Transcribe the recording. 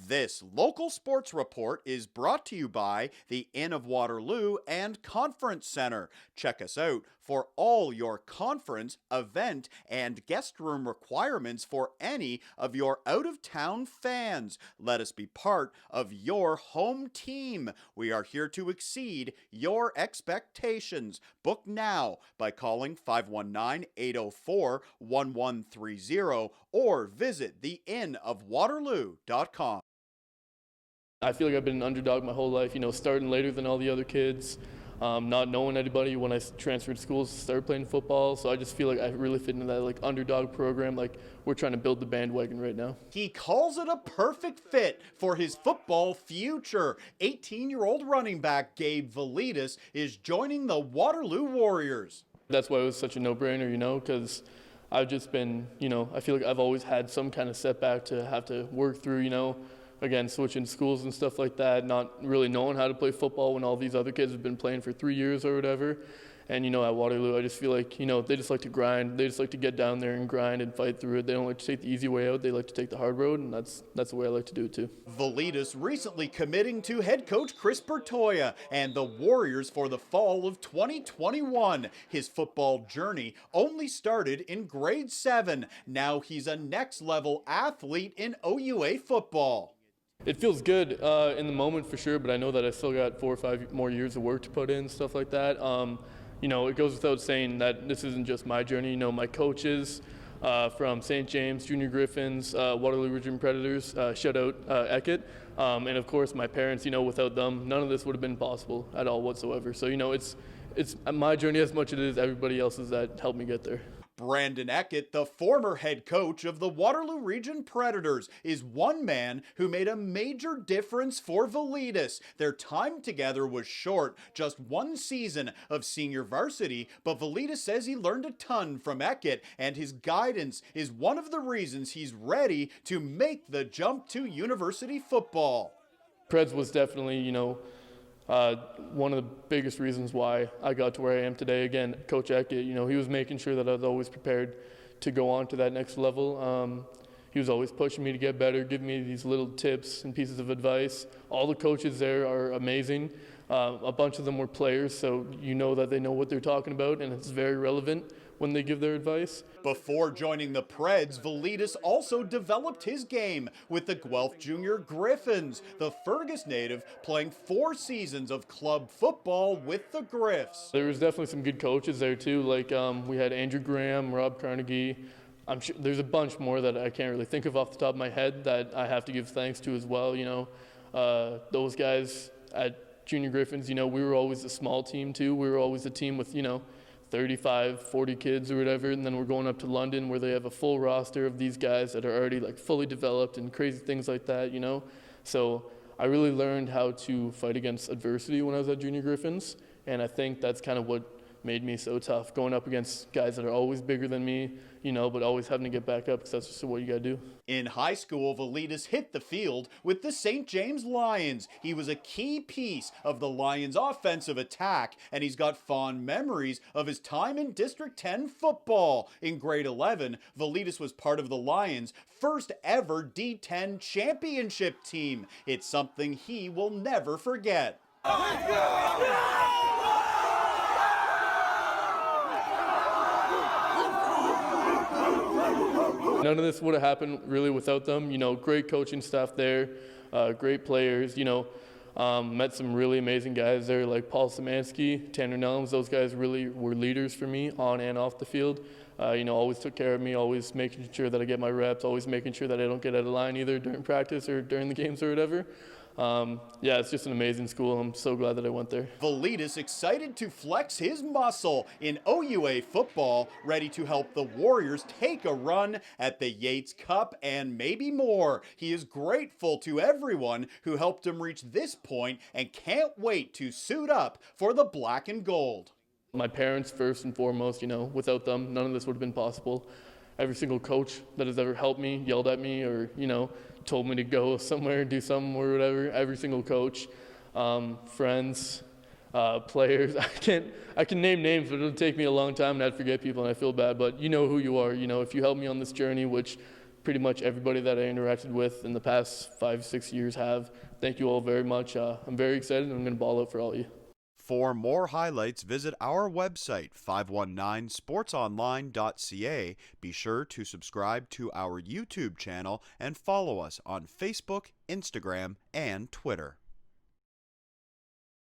This local sports report is brought to you by the Inn of Waterloo and Conference Center. Check us out for all your conference, event, and guest room requirements for any of your out-of-town fans. Let us be part of your home team. We are here to exceed your expectations. Book now by calling 519-804-1130 or visit theinnofwaterloo.com. I feel like I've been an underdog my whole life, starting later than all the other kids, not knowing anybody when I transferred schools to start playing football. So I just feel like I really fit into that underdog program. We're trying to build the bandwagon right now. He calls it a perfect fit for his football future. 18-year-old running back Gabe Valedis is joining the Waterloo Warriors. That's why it was such a no-brainer, because I've just been, I feel like I've always had some kind of setback to have to work through, again, switching schools and stuff like that, not really knowing how to play football when all these other kids have been playing for 3 years or whatever. And, at Waterloo, I just feel like, they just like to grind. They just like to get down there and grind and fight through it. They don't like to take the easy way out. They like to take the hard road, and that's the way I like to do it too. Valedis recently committing to head coach Chris Bertoya and the Warriors for the fall of 2021. His football journey only started in grade 7. Now he's a next-level athlete in OUA football. It feels good in the moment for sure, but I know that I still got 4 or 5 more years of work to put in, stuff like that. It goes without saying that this isn't just my journey. My coaches from St. James, Junior Griffins, Waterloo Region Predators, shout out Eckett, and of course my parents. Without them, none of this would have been possible at all whatsoever. So it's my journey as much as it is everybody else's that helped me get there. Brandon Eckett, the former head coach of the Waterloo Region Predators, is one man who made a major difference for Valedis. Their time together was short, just 1 season of senior varsity, but Valedis says he learned a ton from Eckett, and his guidance is one of the reasons he's ready to make the jump to university football. Preds was definitely, one of the biggest reasons why I got to where I am today. Again, Coach Eckett, he was making sure that I was always prepared to go on to that next level. He was always pushing me to get better, giving me these little tips and pieces of advice. All the coaches there are amazing. A bunch of them were players, so that they know what they're talking about, and it's very relevant when they give their advice. Before joining the Preds, Valedis also developed his game with the Guelph Junior Griffins, the Fergus native playing 4 seasons of club football with the Griffs. There was definitely some good coaches there too, we had Andrew Graham, Rob Carnegie. I'm sure there's a bunch more that I can't really think of off the top of my head that I have to give thanks to as well. Those guys at Junior Griffins, we were always a small team too. We were always a team with, 35, 40 kids or whatever, and then we're going up to London where they have a full roster of these guys that are already fully developed and crazy things like that, So I really learned how to fight against adversity when I was at Junior Griffins, and I think that's kind of what made me so tough, going up against guys that are always bigger than me, but always having to get back up because that's just what you got to do. In high school, Valedis hit the field with the St. James Lions. He was a key piece of the Lions' offensive attack, and he's got fond memories of his time in District 10 football. In grade 11, Valedis was part of the Lions' first ever D10 championship team. It's something he will never forget. None of this would have happened really without them. Great coaching staff there, great players. Met some really amazing guys there like Paul Szymanski, Tanner Nelms. Those guys really were leaders for me on and off the field. Always took care of me, always making sure that I get my reps, always making sure that I don't get out of line either during practice or during the games or whatever. It's just an amazing school. I'm so glad that I went there. Valedis excited to flex his muscle in OUA football, ready to help the Warriors take a run at the Yates Cup and maybe more. He is grateful to everyone who helped him reach this point and can't wait to suit up for the black and gold. My parents first and foremost, without them, none of this would have been possible. Every single coach that has ever helped me, yelled at me, or, told me to go somewhere, do something or whatever, every single coach, friends, players. I can name names, but it'll take me a long time and I'd forget people and I feel bad, but you know who you are. If you help me on this journey, which pretty much everybody that I interacted with in the past 5-6 years have. Thank you all very much. I'm very excited, and I'm going to ball out for all of you. For more highlights, visit our website, 519sportsonline.ca. Be sure to subscribe to our YouTube channel and follow us on Facebook, Instagram, and Twitter.